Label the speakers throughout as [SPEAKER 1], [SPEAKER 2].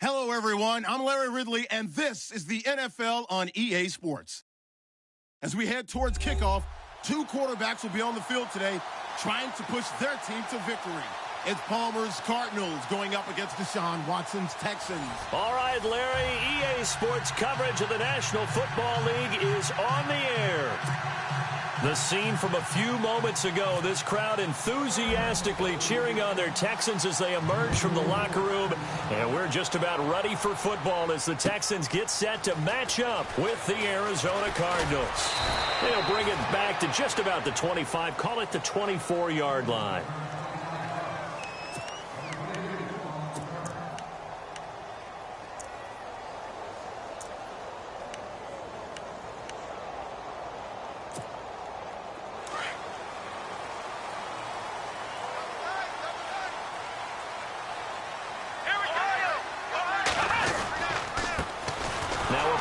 [SPEAKER 1] Hello, everyone. I'm Larry Ridley, and this is the NFL on EA Sports. As we head towards kickoff, two quarterbacks will be on the field today trying to push their team to victory. It's Palmer's Cardinals going up against Deshaun Watson's Texans.
[SPEAKER 2] All right, Larry, EA Sports coverage of the National Football League is on the air. The scene from a few moments ago, this crowd enthusiastically cheering on their Texans as they emerge from the locker room. And we're just about ready for football as the Texans get set to match up with the Arizona Cardinals. They'll bring it back to just about the 25, call it the 24-yard line.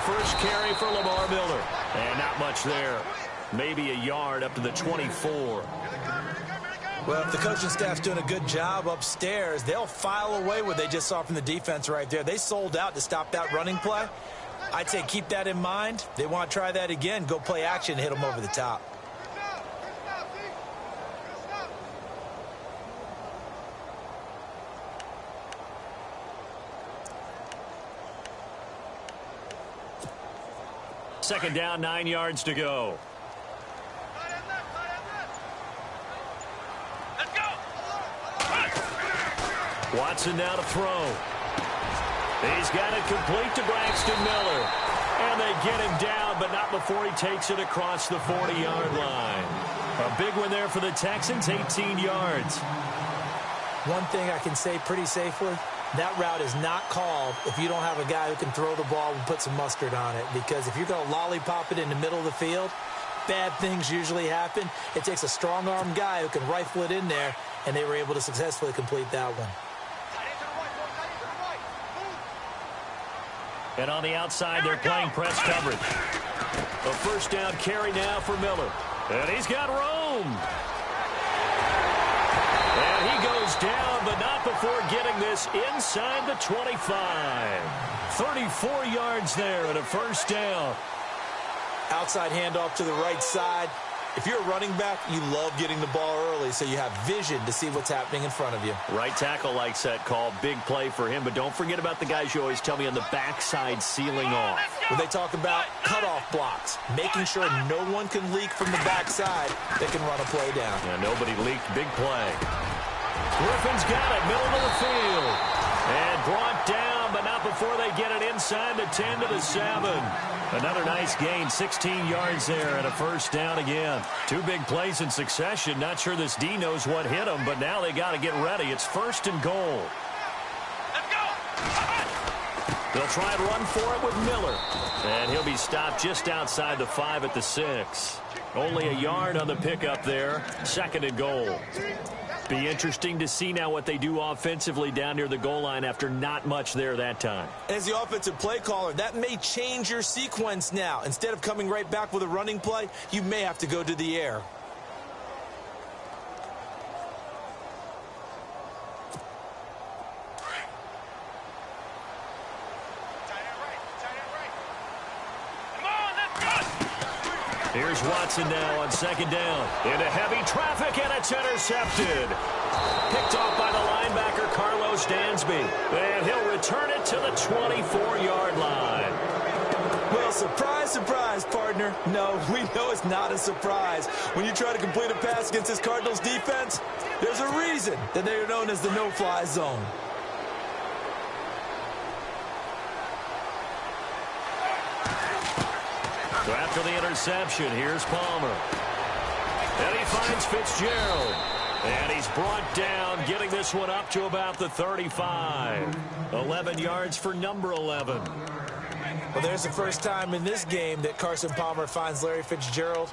[SPEAKER 2] First carry for Lamar Miller. And not much there. Maybe a yard up to the 24.
[SPEAKER 3] Well, if the coaching staff's doing a good job upstairs, they'll file away what they just saw from the defense right there. They sold out to stop that running play. I'd say keep that in mind. They want to try that again. Go play action, hit them over the top.
[SPEAKER 2] Second down, 9 yards to go.
[SPEAKER 4] Let's go.
[SPEAKER 2] Watson now to throw. He's got it complete to Braxton Miller. And they get him down, but not before he takes it across the 40-yard line. A big one there for the Texans, 18 yards.
[SPEAKER 3] One thing I can say pretty safely, that route is not called if you don't have a guy who can throw the ball and put some mustard on it. Because if you're going to lollipop it in the middle of the field, bad things usually happen. It takes a strong-armed guy who can rifle it in there, and they were able to successfully complete that one.
[SPEAKER 2] And on the outside, they're playing press coverage. A first down carry now for Miller. And he's got room. And he goes down, but not before getting this inside the 25. 34 yards there and a first down.
[SPEAKER 3] Outside handoff to the right side. If you're a running back, you love getting the ball early so you have vision to see what's happening in front of you.
[SPEAKER 2] Right tackle likes that call. Big play for him, but don't forget about the guys you always tell me on the backside sealing off.
[SPEAKER 3] When they talk about cutoff blocks, making sure no one can leak from the backside, they can run a play down.
[SPEAKER 2] Yeah, nobody leaked. Big play. Griffin's got it, middle of the field. And brought down, but not before they get it inside the 10 to the 7. Another nice gain, 16 yards there and a first down again. Two big plays in succession. Not sure this D knows what hit them, but now they got to get ready. It's first and goal.
[SPEAKER 4] Let's go.
[SPEAKER 2] They'll try and run for it with Miller. And he'll be stopped just outside the 5 at the 6. Only a yard on the pickup there. Second and goal. Be interesting to see now what they do offensively down near the goal line after not much there that time.
[SPEAKER 3] As the offensive play caller, that may change your sequence now. Instead of coming right back with a running play, you may have to go to the air.
[SPEAKER 2] Here's Watson now on second down. Into heavy traffic, and it's intercepted. Picked off by the linebacker, Carlos Dansby. And he'll return it to the 24-yard line.
[SPEAKER 3] Well, surprise, surprise, partner. No, we know it's not a surprise. When you try to complete a pass against this Cardinals defense, there's a reason that they are known as the no-fly zone.
[SPEAKER 2] So after the interception, here's Palmer. And he finds Fitzgerald. And he's brought down, getting this one up to about the 35. 11 yards for number 11.
[SPEAKER 3] Well, there's the first time in this game that Carson Palmer finds Larry Fitzgerald.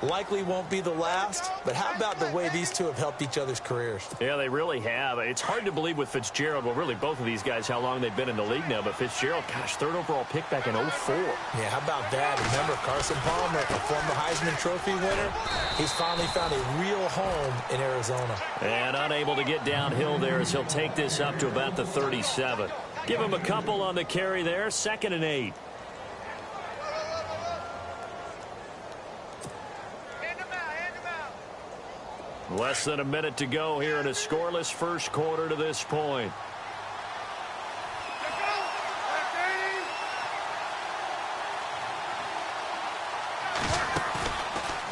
[SPEAKER 3] Likely won't be the last, but how about the way these two have helped each other's careers?
[SPEAKER 2] Yeah, they really have. It's hard to believe with Fitzgerald, well, really both of these guys, how long they've been in the league now, but Fitzgerald, gosh, third overall pick back in 04.
[SPEAKER 3] Yeah, how about that? Remember, Carson Palmer, a former Heisman Trophy winner, he's finally found a real home in Arizona.
[SPEAKER 2] And unable to get downhill there as he'll take this up to about the 37. Give him a couple on the carry there. 2nd and 8. Less than a minute to go here in a scoreless first quarter to this point.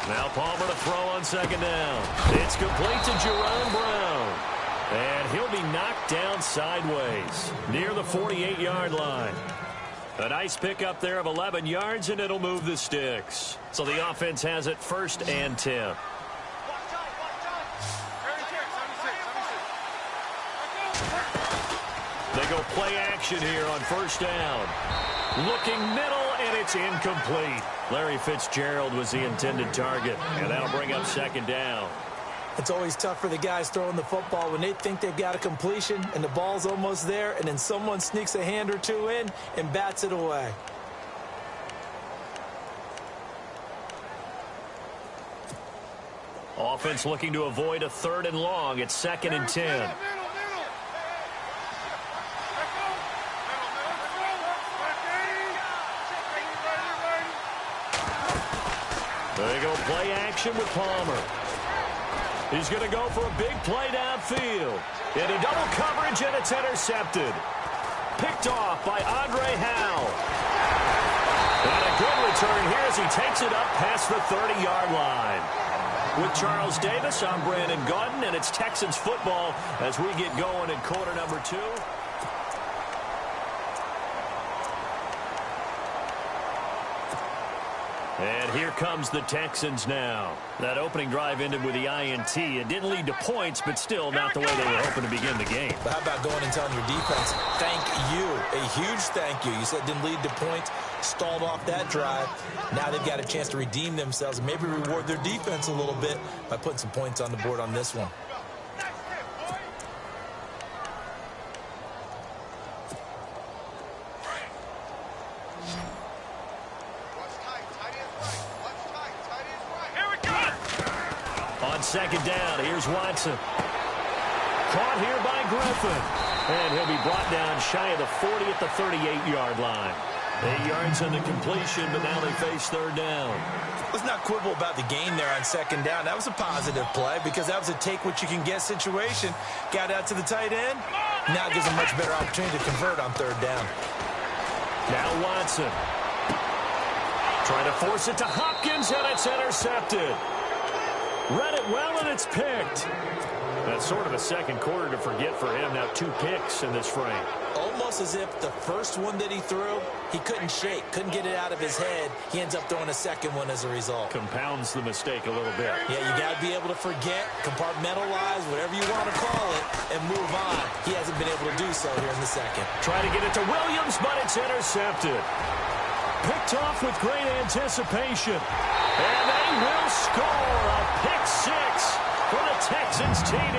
[SPEAKER 2] Now Palmer to throw on 2nd down. It's complete to Jerome Brown. And he'll be knocked down sideways near the 48-yard line. A nice pickup there of 11 yards, and it'll move the sticks. So the offense has it 1st and 10. They go play action here on 1st down. Looking middle, and it's incomplete. Larry Fitzgerald was the intended target, and that'll bring up 2nd down.
[SPEAKER 3] It's always tough for the guys throwing the football when they think they've got a completion and the ball's almost there, and then someone sneaks a hand or two in and bats it away.
[SPEAKER 2] Offense looking to avoid a 3rd and long. It's 2nd and 10. They go play action with Palmer. He's going to go for a big play downfield. Into double coverage, and it's intercepted. Picked off by Andre Howe. And a good return here as he takes it up past the 30-yard line. With Charles Davis, I'm Brandon Gaudin, and it's Texans football as we get going in quarter number 2. And here comes the Texans now. That opening drive ended with the INT. It didn't lead to points, but still not the way they were hoping to begin the game.
[SPEAKER 3] But how about going and telling your defense, thank you, a huge thank you. You said it didn't lead to points, stalled off that drive. Now they've got a chance to redeem themselves and maybe reward their defense a little bit by putting some points on the board on this one.
[SPEAKER 2] On 2nd down, here's Watson. Caught here by Griffin. And he'll be brought down shy of the 40 at the 38-yard line. 8 yards on the completion, but now they face 3rd down.
[SPEAKER 3] Let's not quibble about the gain there on 2nd down. That was a positive play because that was a take-what-you-can-get situation. Got out to the tight end. Now gives a much better opportunity to convert on 3rd down.
[SPEAKER 2] Now Watson. Trying to force it to Hopkins, and it's intercepted. Read it well, and it's picked. That's sort of a second quarter to forget for him. Now 2 picks in this frame.
[SPEAKER 3] Almost as if the first one that he threw, he couldn't shake, couldn't get it out of his head. He ends up throwing a second one as a result.
[SPEAKER 2] Compounds the mistake a little bit.
[SPEAKER 3] Yeah, you got to be able to forget, compartmentalize, whatever you want to call it, and move on. He hasn't been able to do so here in the second.
[SPEAKER 2] Trying to get it to Williams, but it's intercepted. Picked off with great anticipation. And they will score a pick 6 for the Texans TD.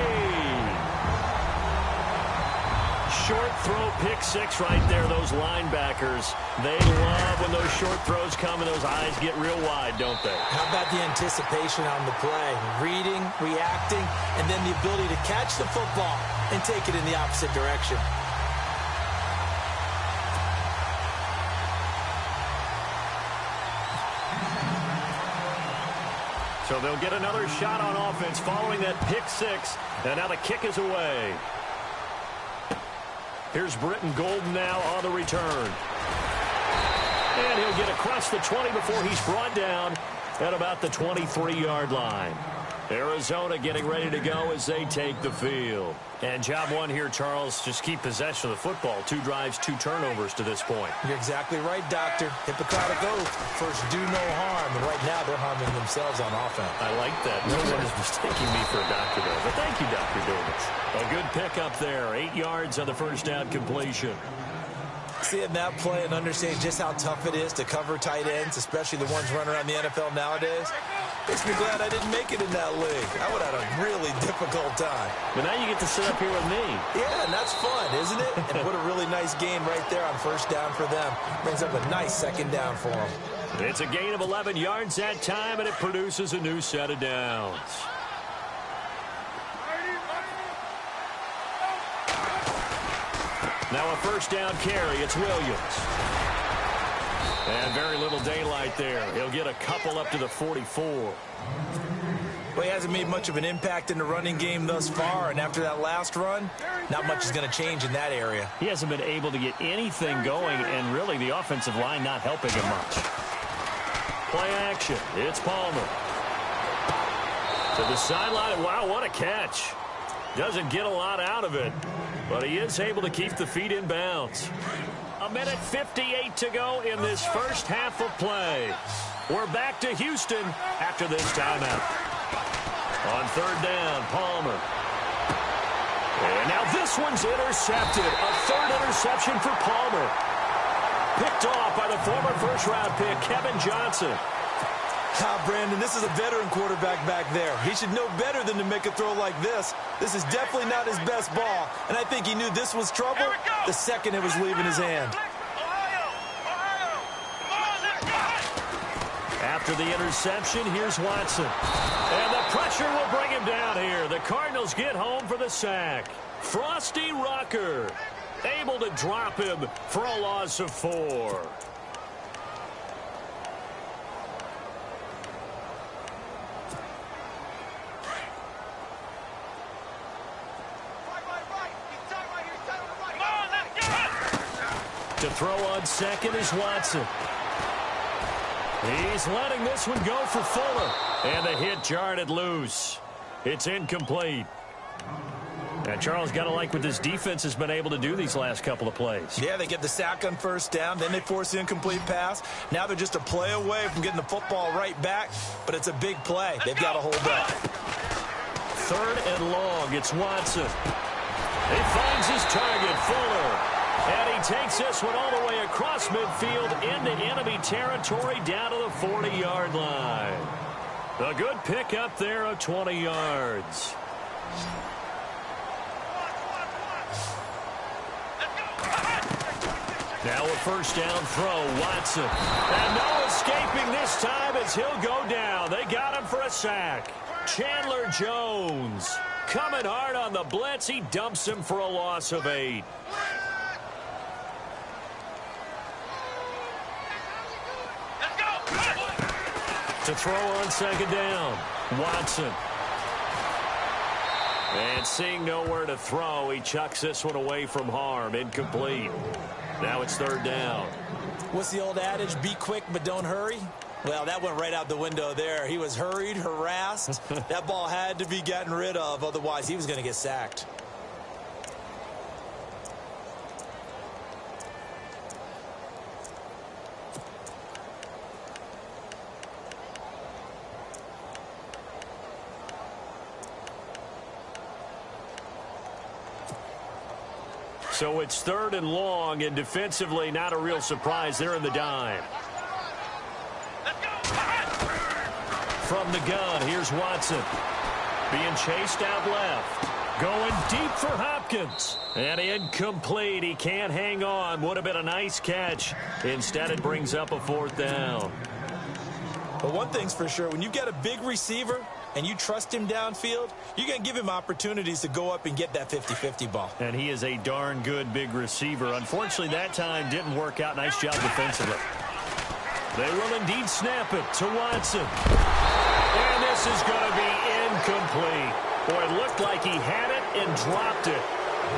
[SPEAKER 2] Short throw pick 6 right there. Those linebackers, they love when those short throws come and those eyes get real wide, don't they?
[SPEAKER 3] How about the anticipation on the play? Reading, reacting, and then the ability to catch the football and take it in the opposite direction.
[SPEAKER 2] So they'll get another shot on offense following that pick 6. And now the kick is away. Here's Britton Golden now on the return. And he'll get across the 20 before he's brought down at about the 23-yard line. Arizona getting ready to go as they take the field. And job one here, Charles, just keep possession of the football. 2 drives, 2 turnovers to this point.
[SPEAKER 3] You're exactly right, Doctor. Hippocratic oath. First, do no harm. And right now, they're harming themselves on offense.
[SPEAKER 2] I like that. No one is mistaking me for a doctor, though. But thank you, Dr. Davis. A good pickup there. 8 yards on the first down completion.
[SPEAKER 3] Seeing that play and understanding just how tough it is to cover tight ends, especially the ones running around the NFL nowadays, makes me glad I didn't make it in that league. I would have had a really difficult time.
[SPEAKER 2] But now you get to sit up here with me.
[SPEAKER 3] Yeah, and that's fun, isn't it? And what a really nice gain right there on first down for them. Brings up a nice second down for them.
[SPEAKER 2] It's a gain of 11 yards that time, and it produces a new set of downs. Now a first down carry. It's Williams. And very little daylight there. He'll get a couple up to the 44.
[SPEAKER 3] Well, he hasn't made much of an impact in the running game thus far, and after that last run, not much is going to change in that area.
[SPEAKER 2] He hasn't been able to get anything going, and really the offensive line not helping him much. Play action. It's Palmer. To the sideline. Wow, what a catch. Doesn't get a lot out of it, but he is able to keep the feet in bounds. 1:58 to go in this first half of play. We're back to Houston after this timeout. On third down, Palmer. And now this one's intercepted. A third interception for Palmer. Picked off by the former first-round pick, Kevin Johnson.
[SPEAKER 3] Brandon, this is a veteran quarterback back there. He should know better than to make a throw like this. This is definitely not his best ball, and I think he knew this was trouble the second it was leaving his hand.
[SPEAKER 2] After the interception, here's Watson. And the pressure will bring him down here. The Cardinals get home for the sack. Frosty Rocker able to drop him for a loss of 4. To throw on second is Watson. He's letting this one go for Fuller. And the hit jarred it loose. It's incomplete. And Charles, got to like what this defense has been able to do these last couple of plays.
[SPEAKER 3] Yeah, they get the sack on first down, then they force the incomplete pass. Now they're just a play away from getting the football right back, but it's a big play. They've got to hold up.
[SPEAKER 2] Third and long, it's Watson. He finds his target, Fuller. And he takes this one all the way across midfield into enemy territory down to the 40-yard line. A good pickup there of 20 yards. Now a first down throw, Watson. And no escaping this time as he'll go down. They got him for a sack. Chandler Jones coming hard on the blitz. He dumps him for a loss of 8. To throw on second down, Watson. And seeing nowhere to throw, he chucks this one away from harm. Incomplete. Now it's third down.
[SPEAKER 3] What's the old adage? Be quick, but don't hurry. Well, that went right out the window there. He was hurried, harassed. That ball had to be gotten rid of. Otherwise, he was going to get sacked.
[SPEAKER 2] So it's third and long, and defensively not a real surprise. They're in the dime. From the gun, here's Watson. Being chased out left. Going deep for Hopkins. And incomplete. He can't hang on. Would have been a nice catch. Instead, it brings up a fourth down.
[SPEAKER 3] But one thing's for sure. When you've got a big receiver and you trust him downfield, you're going to give him opportunities to go up and get that 50-50 ball.
[SPEAKER 2] And he is a darn good big receiver. Unfortunately, that time didn't work out. Nice job defensively. They will indeed snap it to Watson. And this is going to be incomplete. Boy, it looked like he had it and dropped it.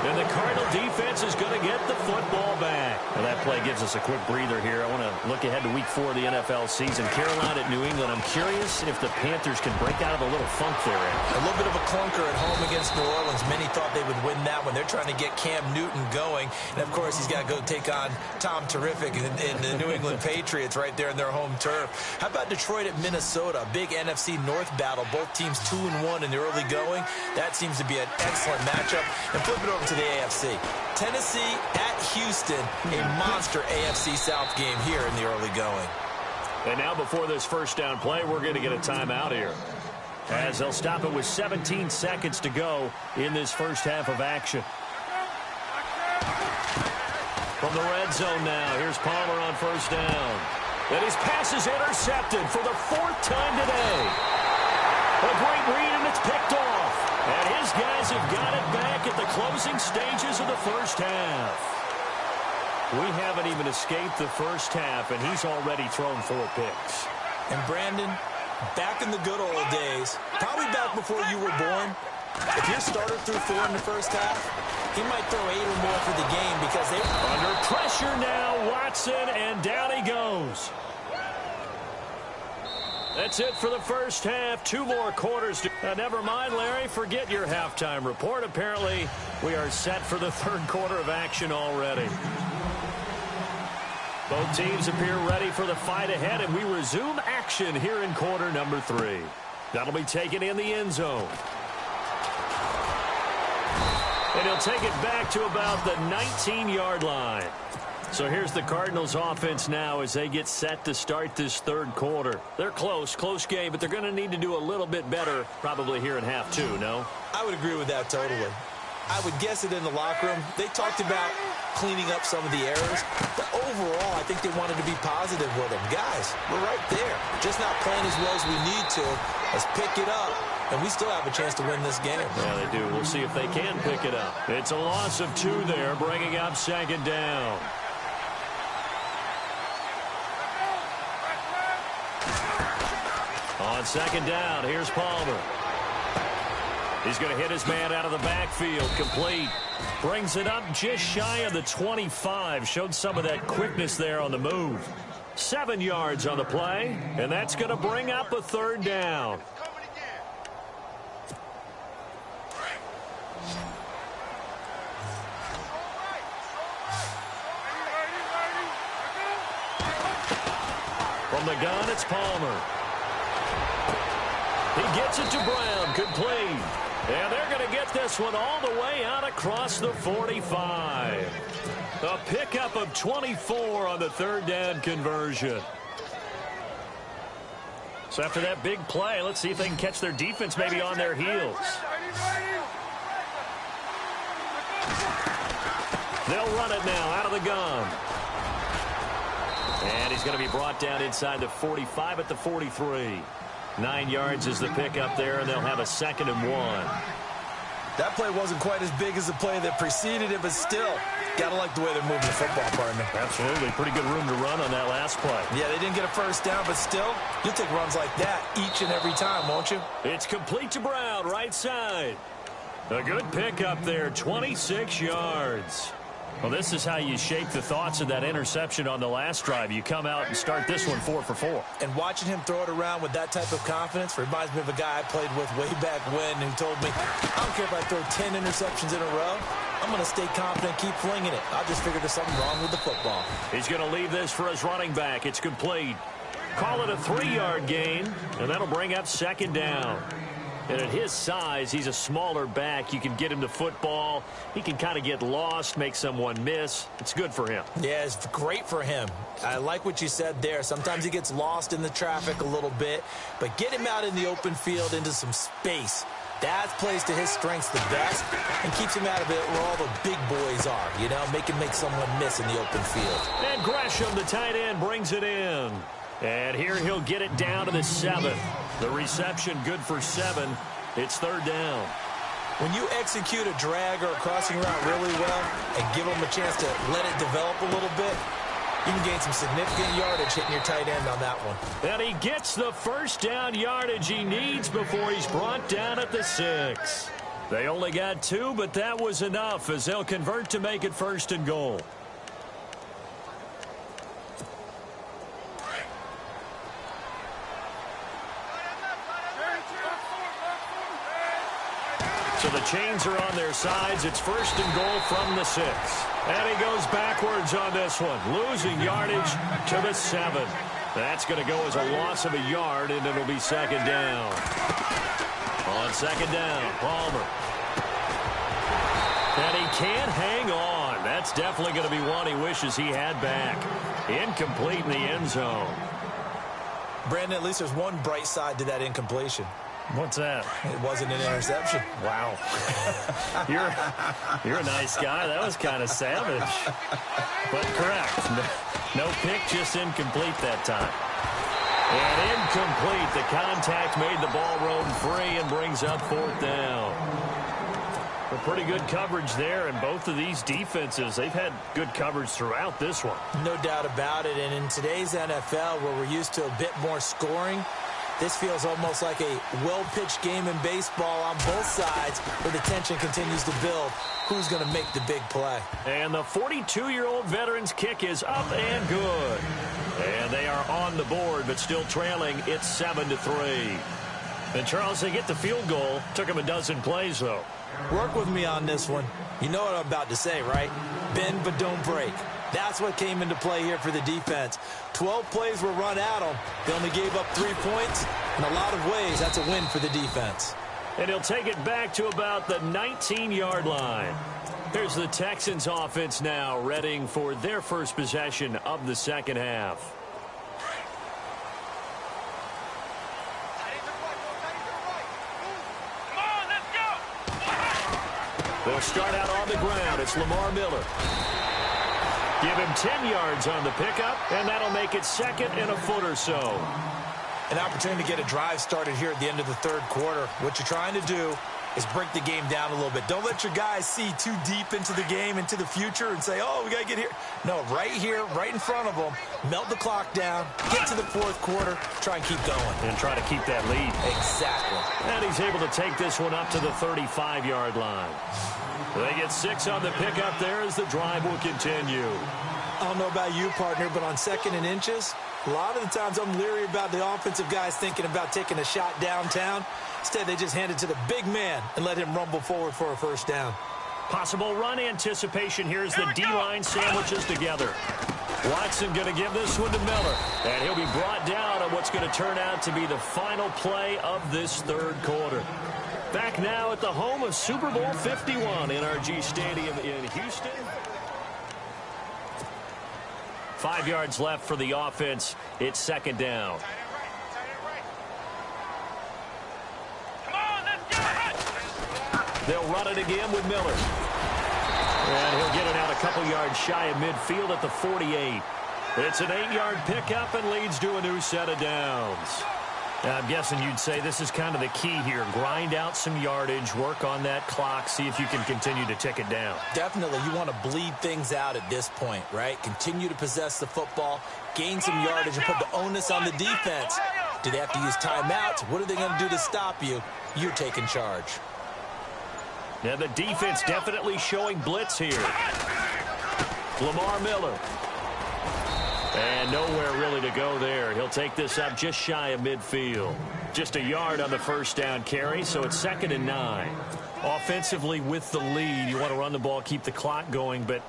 [SPEAKER 2] And the Cardinal defense is going to get the football back. Well, that play gives us a quick breather here. I want to look ahead to week 4 of the NFL season. Carolina at New England. I'm curious if the Panthers can break out of a little funk they're in.
[SPEAKER 3] A little bit of a clunker at home against New Orleans. Many thought they would win that one. They're trying to get Cam Newton going. And, of course, he's got to go take on Tom Terrific in the New England Patriots right there in their home turf. How about Detroit at Minnesota? A big NFC North battle. Both teams 2-1 in the early going. That seems to be an excellent matchup. And flip it over to the AFC. Tennessee at Houston, a monster AFC South game here in the early going.
[SPEAKER 2] And now before this first down play, we're going to get a timeout here, as they'll stop it with 17 seconds to go in this first half of action. From the red zone now, here's Palmer on first down. And his pass is intercepted for the 4th time today. A great read, and it's picked off. And his guys have got it back at the closing stages of the first half. We haven't even escaped the first half, and he's already thrown 4 picks.
[SPEAKER 3] And Brandon, back in the good old days, probably back before you were born, if your starter threw 4 in the first half, he might throw 8 or more for the game because they were
[SPEAKER 2] under pressure now. Watson, and down he goes. That's it for the first half. 2 more quarters. Never mind, Larry. Forget your halftime report. Apparently, we are set for the third quarter of action already. Both teams appear ready for the fight ahead, and we resume action here in quarter number 3. That'll be taken in the end zone. And he'll take it back to about the 19-yard line. So here's the Cardinals offense now as they get set to start this third quarter. They're close game, but they're going to need to do a little bit better probably here in half 2, no?
[SPEAKER 3] I would agree with that totally. I would guess it in the locker room. They talked about cleaning up some of the errors, but overall, I think they wanted to be positive with them. Guys, we're right there. Just not playing as well as we need to. Let's pick it up, and we still have a chance to win this game.
[SPEAKER 2] Yeah, they do. We'll see if they can pick it up. It's a loss of 2 there, bringing up second down. On second down, here's Palmer. He's going to hit his man out of the backfield. Complete. Brings it up just shy of the 25. Showed some of that quickness there on the move. 7 yards on the play, and that's going to bring up a third down. From the gun, it's Palmer. He gets it to Brown. Complete. And they're going to get this one all the way out across the 45. A pickup of 24 on the third down conversion. So after that big play, let's see if they can catch their defense maybe on their heels. They'll run it now out of the gun. And he's going to be brought down inside the 45 at the 43. 9 yards is the pickup there, and they'll have a 2nd and 1.
[SPEAKER 3] That play wasn't quite as big as the play that preceded it, but still, got to like the way they're moving the football, partner.
[SPEAKER 2] Absolutely. Pretty good room to run on that last play.
[SPEAKER 3] Yeah, they didn't get a first down, but still, you'll take runs like that each and every time, won't you?
[SPEAKER 2] It's complete to Brown, right side. A good pickup there, 26 yards. Well, this is how you shape the thoughts of that interception on the last drive. You come out and start this one 4 for 4.
[SPEAKER 3] And watching him throw it around with that type of confidence reminds me of a guy I played with way back when who told me, I don't care if I throw 10 interceptions in a row. I'm going to stay confident, keep flinging it. I just figured there's something wrong with the football.
[SPEAKER 2] He's going to leave this for his running back. It's complete. Call it a 3-yard gain, and that'll bring up second down. And at his size, he's a smaller back. You can get him to football. He can kind of get lost, make someone miss. It's good for him.
[SPEAKER 3] Yeah, it's great for him. I like what you said there. Sometimes he gets lost in the traffic a little bit, but get him out in the open field into some space. That plays to his strengths the best and keeps him out of it where all the big boys are, you know, make someone miss in the open field.
[SPEAKER 2] And Gresham, the tight end, brings it in. And here he'll get it down to the 7. The reception good for 7. It's third down.
[SPEAKER 3] When you execute a drag or a crossing route really well and give them a chance to let it develop a little bit, you can gain some significant yardage hitting your tight end on that one.
[SPEAKER 2] And he gets the first down yardage he needs before he's brought down at the 6. They only got 2, but that was enough as they'll convert to make it 1st and goal. So the chains are on their sides. It's 1st and goal from the 6. And he goes backwards on this one, losing yardage to the 7. That's going to go as a loss of a yard, and it'll be second down. On second down, Palmer. And he can't hang on. That's definitely going to be one he wishes he had back. Incomplete in the end zone.
[SPEAKER 3] Brandon, at least there's one bright side to that incompletion.
[SPEAKER 2] What's that?
[SPEAKER 3] It wasn't an interception.
[SPEAKER 2] Wow. You're a nice guy. That was kind of savage. But correct. No pick, just incomplete that time. And incomplete. The contact made the ball roam free and brings up 4th down. Well, pretty good coverage there, and both of these defenses, they've had good coverage throughout this one.
[SPEAKER 3] No doubt about it, and in today's NFL, where we're used to a bit more scoring, this feels almost like a well-pitched game in baseball on both sides, where the tension continues to build. Who's going to make the big play?
[SPEAKER 2] And the 42-year-old veteran's kick is up and good. And they are on the board, but still trailing. It's 7-3. And, Charles, they get the field goal. Took them a dozen plays, though.
[SPEAKER 3] Work with me on this one. You know what I'm about to say, right? Bend but don't break. That's what came into play here for the defense. 12 plays were run at them. They only gave up 3 points. In a lot of ways, that's a win for the defense.
[SPEAKER 2] And he'll take it back to about the 19-yard line. Here's the Texans offense now, readying for their first possession of the second half. They'll start out on the ground. It's Lamar Miller. Give him 10 yards on the pickup, and that'll make it second and a foot or so.
[SPEAKER 3] An opportunity to get a drive started here at the end of the third quarter. What you're trying to do is break the game down a little bit. Don't let your guys see too deep into the game, into the future, and say, oh, we got to get here. No, right here, right in front of them, melt the clock down, get to the fourth quarter, try and keep going.
[SPEAKER 2] And try to keep that lead.
[SPEAKER 3] Exactly.
[SPEAKER 2] And he's able to take this one up to the 35-yard line. They get 6 on the pickup there as the drive will continue.
[SPEAKER 3] I don't know about you, partner, but on second and inches, a lot of the times I'm leery about the offensive guys thinking about taking a shot downtown. Instead, they just hand it to the big man and let him rumble forward for a first down.
[SPEAKER 2] Possible run anticipation. Here's the D-line sandwiches together. Watson going to give this one to Miller. And he'll be brought down on what's going to turn out to be the final play of this third quarter. Back now at the home of Super Bowl 51, NRG Stadium in Houston. 5 yards left for the offense. It's second down. They'll run it again with Miller. And he'll get it out a couple yards shy of midfield at the 48. It's an 8-yard pickup and leads to a new set of downs. I'm guessing you'd say this is kind of the key here. Grind out some yardage, work on that clock, see if you can continue to tick it down.
[SPEAKER 3] Definitely. You want to bleed things out at this point, right? Continue to possess the football, gain some yardage, and put the onus on the defense. Do they have to use timeouts? What are they going to do to stop you? You're taking charge.
[SPEAKER 2] Yeah, the defense definitely showing blitz here. Lamar Miller. And nowhere really to go there. He'll take this up just shy of midfield. Just a yard on the first down carry, so it's 2nd and 9. Offensively with the lead, you want to run the ball, keep the clock going, but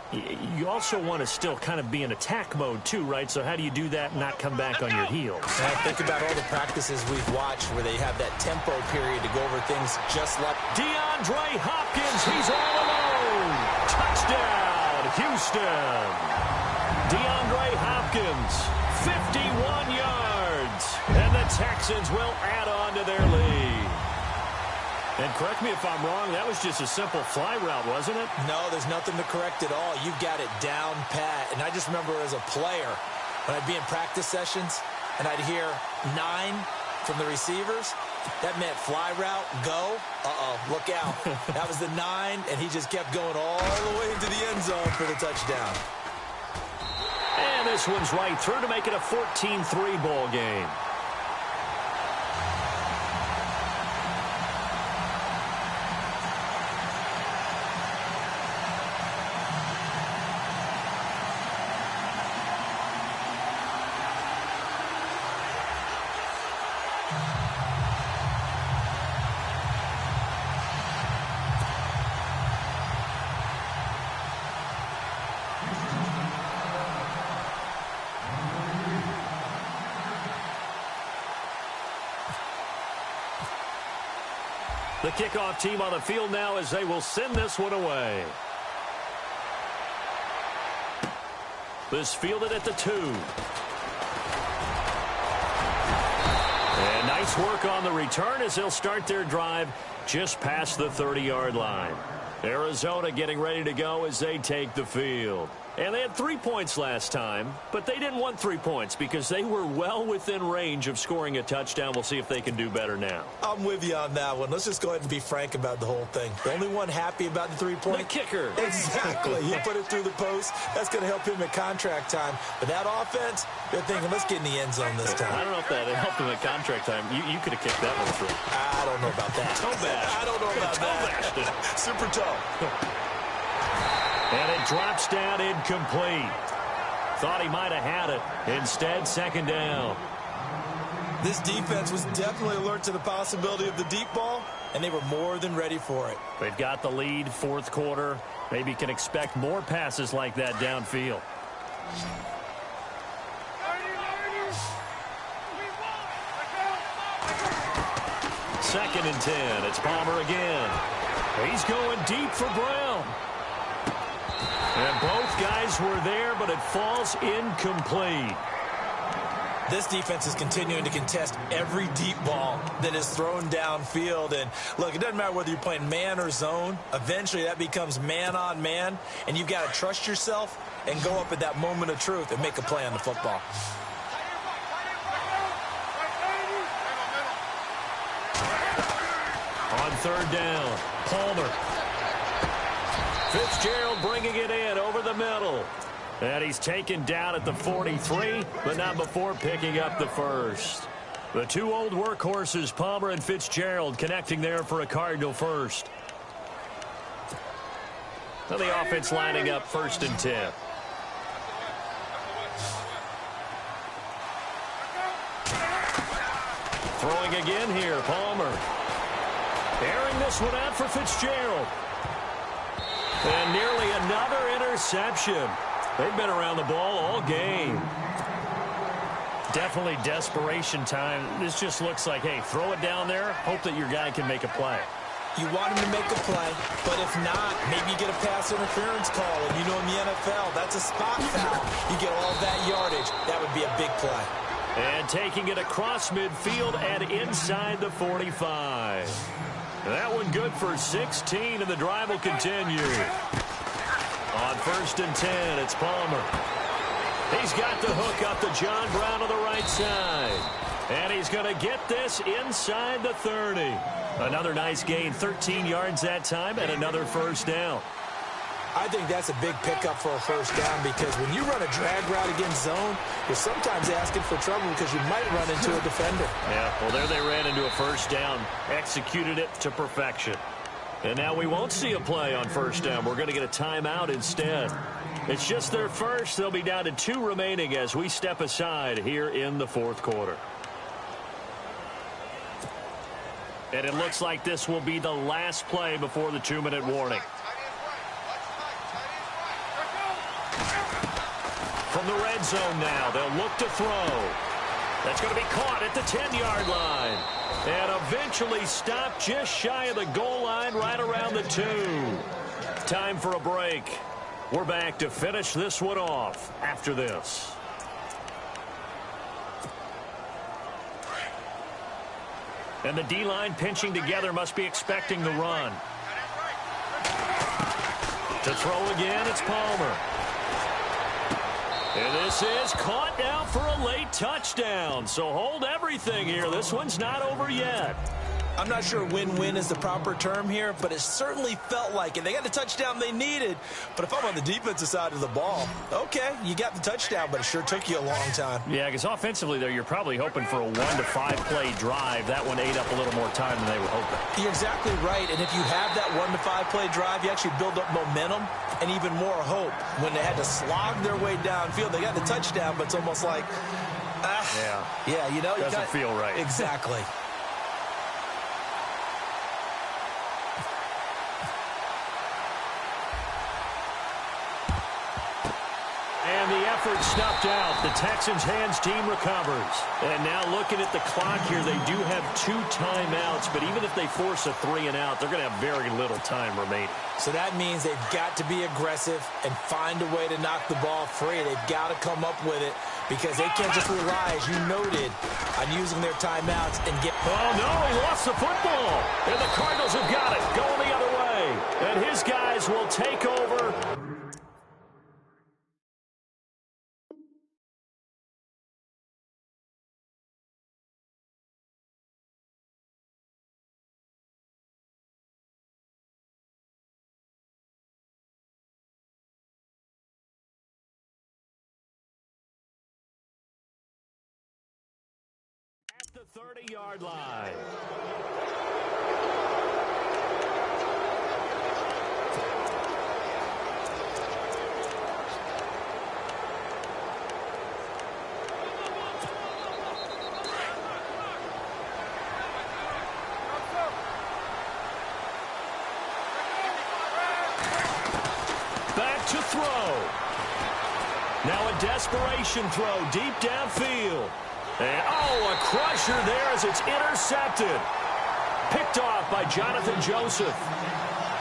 [SPEAKER 2] you also want to still kind of be in attack mode too, right? So how do you do that and not come back on your heels?
[SPEAKER 3] Think about all the practices we've watched where they have that tempo period to go over things just like
[SPEAKER 2] DeAndre Hopkins. He's all alone. Touchdown, Houston. DeAndre Hopkins, 51 yards. And the Texans will add on to their lead. And correct me if I'm wrong, that was just a simple fly route, wasn't it?
[SPEAKER 3] No, there's nothing to correct at all. You've got it down pat. And I just remember as a player, when I'd be in practice sessions and I'd hear 9 from the receivers, that meant fly route, go. Uh-oh, look out. That was the 9, and he just kept going all the way into the end zone for the touchdown.
[SPEAKER 2] And this one's right through to make it a 14-3 ball game. The kickoff team on the field now as they will send this one away. This fielded at the 2. And nice work on the return as they'll start their drive just past the 30-yard line. Arizona getting ready to go as they take the field. And they had 3 points last time, but they didn't want 3 points because they were well within range of scoring a touchdown. We'll see if they can do better now.
[SPEAKER 3] I'm with you on that one. Let's just go ahead and be frank about the whole thing. The only one happy about the 3-point?
[SPEAKER 2] The kicker.
[SPEAKER 3] Exactly. He put it through the post. That's going to help him at contract time. But that offense, they're thinking, let's get in the end zone this time.
[SPEAKER 2] I don't know if that helped him at contract time. You could have kicked that one through.
[SPEAKER 3] I don't know about that.
[SPEAKER 2] Toe bash.
[SPEAKER 3] I don't know about that. Super toe.
[SPEAKER 2] And it drops down incomplete. Thought he might have had it. Instead, second down.
[SPEAKER 3] This defense was definitely alert to the possibility of the deep ball, and they were more than ready for it.
[SPEAKER 2] They've got the lead, fourth quarter. Maybe can expect more passes like that downfield. Second and 10. It's Palmer again. He's going deep for Brown. And both guys were there, but it falls incomplete.
[SPEAKER 3] This defense is continuing to contest every deep ball that is thrown downfield. And, look, it doesn't matter whether you're playing man or zone. Eventually, that becomes man on man, and you've got to trust yourself and go up at that moment of truth and make a play on the football.
[SPEAKER 2] On third down, Palmer. Fitzgerald bringing it in over the middle. And he's taken down at the 43, but not before picking up the first. The two old workhorses, Palmer and Fitzgerald, connecting there for a Cardinal first. And the offense lining up first and 10. Throwing again here, Palmer. Airing this one out for Fitzgerald. And nearly another interception. They've been around the ball all game. Definitely desperation time. This just looks like, hey, throw it down there, hope that your guy can make a play.
[SPEAKER 3] You want him to make a play, but if not, maybe you get a pass interference call. And you know in the NFL, that's a spot foul. You get all that yardage. That would be a big play.
[SPEAKER 2] And taking it across midfield and inside the 45. That one good for 16, and the drive will continue. On first and 10, it's Palmer. He's got the hook up to John Brown on the right side. And he's going to get this inside the 30. Another nice gain, 13 yards that time, and another first down.
[SPEAKER 3] I think that's a big pickup for a first down because when you run a drag route against zone, you're sometimes asking for trouble because you might run into a defender.
[SPEAKER 2] Yeah, well, there they ran into a first down, executed it to perfection. And now we won't see a play on first down. We're going to get a timeout instead. It's just their first. They'll be down to 2 remaining as we step aside here in the fourth quarter. And it looks like this will be the last play before the 2-minute warning. From the red zone now, they'll look to throw. That's going to be caught at the 10-yard line. And eventually stopped just shy of the goal line right around the 2. Time for a break. We're back to finish this one off after this. And the D-line pinching together must be expecting the run. To throw again, it's Palmer. And this is caught now for a late touchdown. So hold everything here. This one's not over yet.
[SPEAKER 3] I'm not sure win-win is the proper term here, but it certainly felt like it. They got the touchdown they needed, but if I'm on the defensive side of the ball, okay, you got the touchdown, but it sure took you a long time.
[SPEAKER 2] Yeah, because offensively there, you're probably hoping for a 1 to 5 play drive. That one ate up a little more time than they were hoping.
[SPEAKER 3] You're exactly right, and if you have that 1 to 5 play drive, you actually build up momentum and even more hope. When they had to slog their way downfield, they got the touchdown, but it's almost like, yeah, you know,
[SPEAKER 2] doesn't feel right.
[SPEAKER 3] Exactly.
[SPEAKER 2] And the effort snuffed out. The Texans' hands team recovers. And now looking at the clock here, they do have 2 timeouts, but even if they force a 3 and out, they're going to have very little time remaining.
[SPEAKER 3] So that means they've got to be aggressive and find a way to knock the ball free. They've got to come up with it because they can't just rely, as you noted, on using their timeouts and get...
[SPEAKER 2] Oh, no, he lost the football. And the Cardinals have got it, going the other way. And his guys will take over. 30-yard line. Back to throw. Now a desperation throw deep downfield. And, oh, a crusher there as it's intercepted. Picked off by Jonathan Joseph.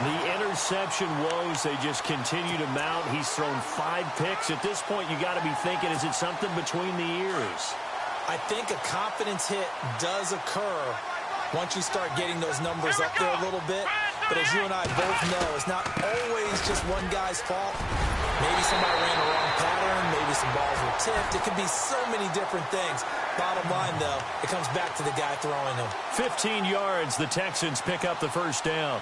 [SPEAKER 2] The interception woes, they just continue to mount. He's thrown 5 picks. At this point, you got to be thinking, is it something between the ears?
[SPEAKER 3] I think a confidence hit does occur once you start getting those numbers up there a little bit. But as you and I both know, it's not always just one guy's fault. Maybe somebody ran the wrong pattern. Maybe some balls were tipped. It could be so many different things. Bottom line, though, it comes back to the guy throwing them.
[SPEAKER 2] 15 yards, the Texans pick up the first down.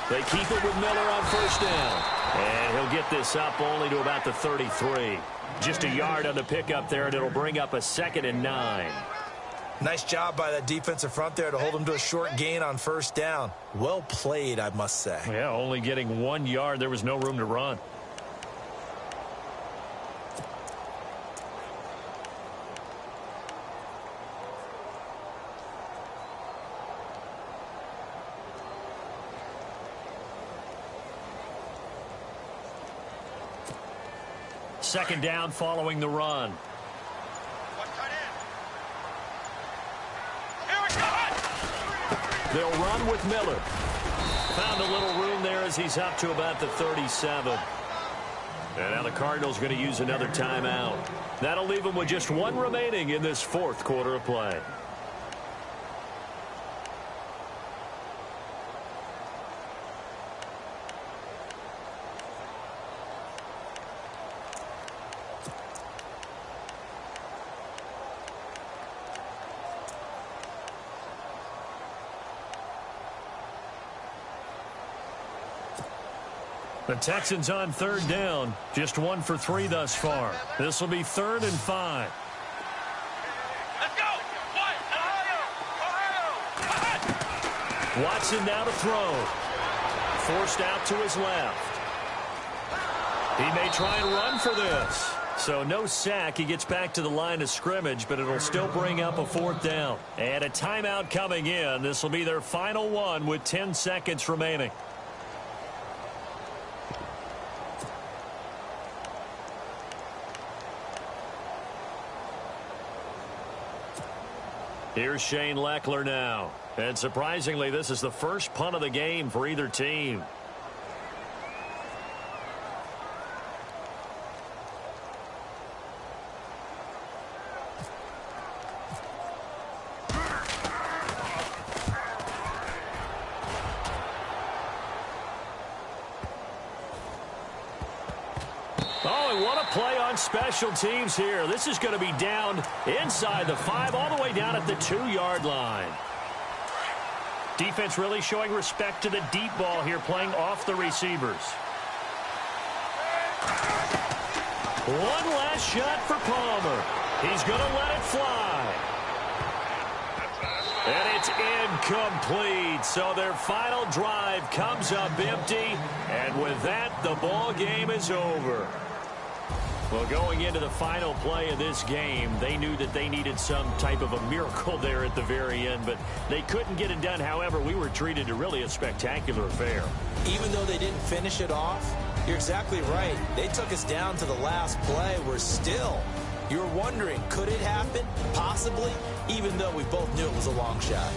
[SPEAKER 2] They keep it with Miller on first down. And he'll get this up only to about the 33. Just a yard on the pickup there, and it'll bring up a 2nd and 9.
[SPEAKER 3] Nice job by that defensive front there to hold him to a short gain on first down. Well played, I must say.
[SPEAKER 2] Yeah, only getting 1 yard. There was no room to run. Second down following the run. They'll run with Miller. Found a little room there as he's up to about the 37. And now the Cardinals going to use another timeout. That'll leave them with just 1 remaining in this 4th quarter of play. The Texans on 3rd down. Just 1 for 3 thus far. This will be 3rd and 5.
[SPEAKER 4] Let's go!
[SPEAKER 2] Watson now to throw. Forced out to his left. He may try and run for this. So no sack. He gets back to the line of scrimmage, but it'll still bring up a 4th down. And a timeout coming in. This will be their final one with 10 seconds remaining. Here's Shane Leckler now. And surprisingly, this is the first punt of the game for either team. Oh, and what a play on special teams here. This is going to be down inside the 5, all the way down at the 2-yard line. Defense really showing respect to the deep ball here, playing off the receivers. One last shot for Palmer. He's going to let it fly. And it's incomplete. So their final drive comes up empty. And with that, the ball game is over. Well, going into the final play of this game, they knew that they needed some type of a miracle there at the very end, but they couldn't get it done. However, we were treated to really a spectacular affair.
[SPEAKER 3] Even though they didn't finish it off, you're exactly right. They took us down to the last play. We're still, you're wondering, could it happen? Possibly, even though we both knew it was a long shot.